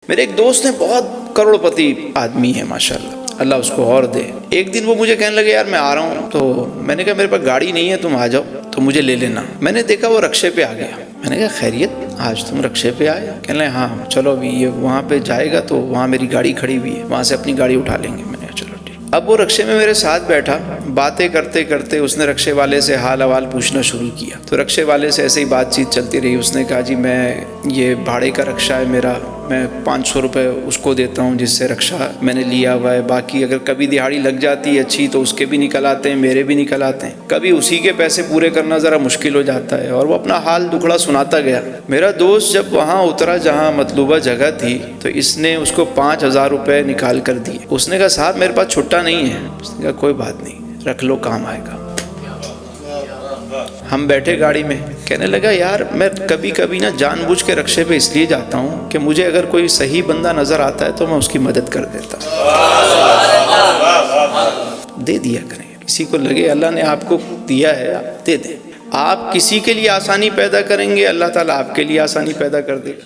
میرے ایک دوست ہیں، بہت کروڑپتی آدمی ہے ماشاءاللہ، اللہ اس کو اور دے۔ ایک دن وہ مجھے کہنے لگے یار میں آ رہا ہوں، تو میں نے کہا میرے پاس گاڑی نہیں ہے، تم آ جاؤ تو مجھے لے لینا۔ میں نے دیکھا وہ رکشے پہ آ گیا، میں نے کہا خیریت آج تم رکشے پہ آئے؟ کہنے لگے ہاں چلو ابھی یہ وہاں پہ جائے گا تو وہاں میری گاڑی کھڑی ہوئی ہے، وہاں سے اپنی گاڑی اٹھا لیں گے۔ میں نے کہا چلو ٹھیک۔ اب وہ رکشے میں میرے ساتھ بیٹھا، باتیں کرتے کرتے اس نے رکشے والے سے حال احوال پوچھنا شروع کیا، تو رکشے والے سے ایسے ہی بات چیت چلتی رہی۔ اس نے کہا جی میں یہ بھاڑے کا رکشہ ہے میرا، میں 500 روپے اس کو دیتا ہوں جس سے رکشہ میں نے لیا ہوا ہے، باقی اگر کبھی دہاڑی لگ جاتی ہے اچھی تو اس کے بھی نکل آتے ہیں، میرے بھی نکل آتے ہیں، کبھی اسی کے پیسے پورے کرنا ذرا مشکل ہو جاتا ہے۔ اور وہ اپنا حال دکھڑا سناتا گیا۔ میرا دوست جب وہاں اترا جہاں مطلوبہ جگہ تھی تو اس نے اس کو 5000 روپے نکال کر دیے۔ اس نے کہا صاحب میرے پاس چھٹا نہیں ہے۔ اس نے کہا کوئی بات نہیں، رکھ لو کام آئے گا۔ ہم بیٹھے گاڑی میں، کہنے لگا یار میں کبھی کبھی نا جان بوجھ کے رکشے پہ اس لیے جاتا ہوں کہ مجھے اگر کوئی صحیح بندہ نظر آتا ہے تو میں اس کی مدد کر دیتا ہوں۔ دے دیا کریں، کسی کو لگے اللہ نے آپ کو دیا ہے آپ دے دیں۔ آپ کسی کے لیے آسانی پیدا کریں گے، اللہ تعالیٰ آپ کے لیے آسانی پیدا کر دے گا۔